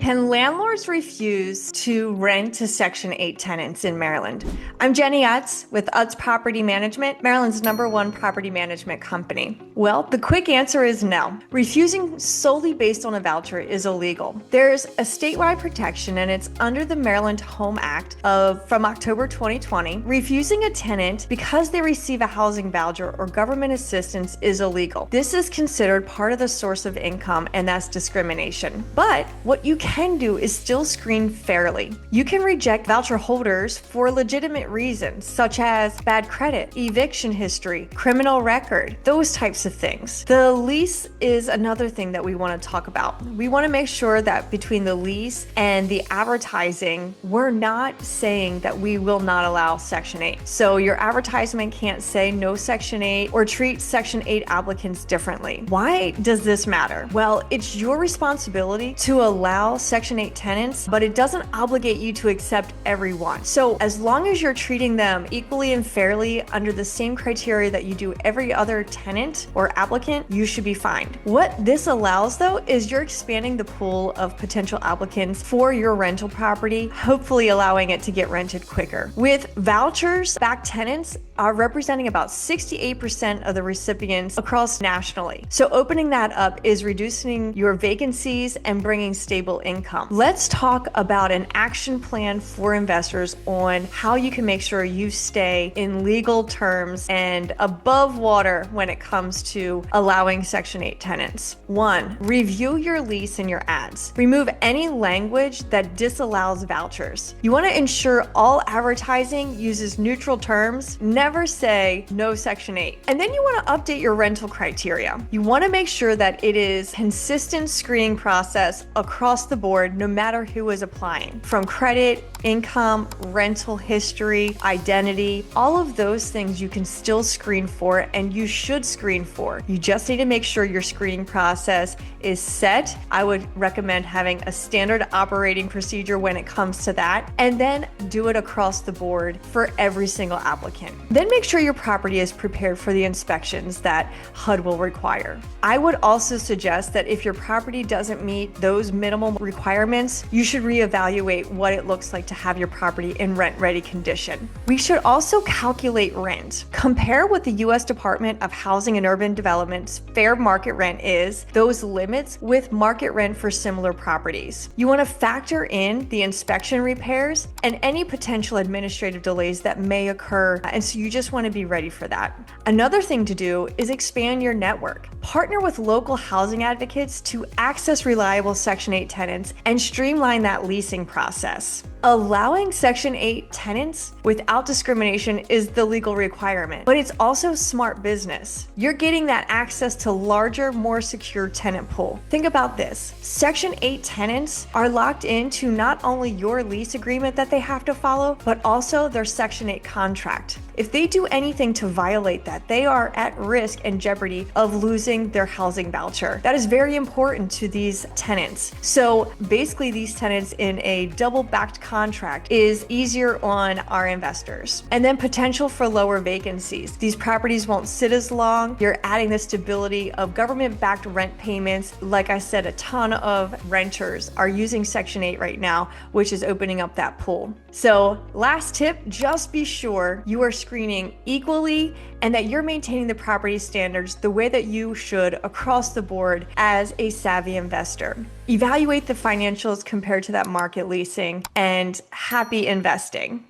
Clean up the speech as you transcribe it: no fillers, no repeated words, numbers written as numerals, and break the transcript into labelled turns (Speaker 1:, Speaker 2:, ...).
Speaker 1: Can landlords refuse to rent to Section 8 tenants in Maryland? I'm Jenni Utz with Utz Property Management, Maryland's #1 property management company. Well, the quick answer is no. Refusing solely based on a voucher is illegal. There's a statewide protection, and it's under the Maryland Home Act from October 2020. Refusing a tenant because they receive a housing voucher or government assistance is illegal. This is considered part of the source of income, and that's discrimination. But what you can do is still screen fairly. You can reject voucher holders for legitimate reasons, such as bad credit, eviction history, criminal record, those types of things. The lease is another thing that we want to talk about. We want to make sure that between the lease and the advertising, we're not saying that we will not allow Section 8. So your advertisement can't say no Section 8 or treat Section 8 applicants differently. Why does this matter? Well, it's your responsibility to allow Section 8 tenants, but it doesn't obligate you to accept everyone. So as long as you're treating them equally and fairly under the same criteria that you do every other tenant or applicant, you should be fine. What this allows, though, is you're expanding the pool of potential applicants for your rental property, hopefully allowing it to get rented quicker. With vouchers, backed tenants are representing about 68% of the recipients across nationally. So opening that up is reducing your vacancies and bringing stable income. Let's talk about an action plan for investors on how you can make sure you stay in legal terms and above water when it comes to allowing Section 8 tenants. 1, review your lease and your ads. Remove any language that disallows vouchers. You want to ensure all advertising uses neutral terms. Never say no Section 8. And then you want to update your rental criteria. You want to make sure that it is consistent screening process across the board, no matter who is applying. From credit, income, rental history, identity, all of those things you can still screen for, and you should screen for. You just need to make sure your screening process is set. I would recommend having a standard operating procedure when it comes to that, and then do it across the board for every single applicant. Then make sure your property is prepared for the inspections that HUD will require. I would also suggest that if your property doesn't meet those minimum requirements, you should reevaluate what it looks like to have your property in rent-ready condition. We should also calculate rent. Compare what the U.S. Department of Housing and Urban Development's fair market rent is, those limits, with market rent for similar properties. You want to factor in the inspection repairs and any potential administrative delays that may occur, and so you just want to be ready for that. Another thing to do is expand your network. Partner with local housing advocates to access reliable Section 8 tenants and streamline that leasing process. Allowing Section 8 tenants without discrimination is the legal requirement, but it's also smart business. You're getting that access to larger, more secure tenant pool. Think about this. Section 8 tenants are locked into not only your lease agreement that they have to follow, but also their Section 8 contract. If they do anything to violate that, they are at risk and jeopardy of losing their housing voucher. That is very important to these tenants. So basically, these tenants in a double-backed contract is easier on our investors. And then potential for lower vacancies. These properties won't sit as long. You're adding the stability of government-backed rent payments. Like I said, a ton of renters are using Section 8 right now, which is opening up that pool. So last tip, just be sure you are screening equally and that you're maintaining the property standards the way that you should across the board as a savvy investor. Evaluate the financials compared to that market leasing, and happy investing.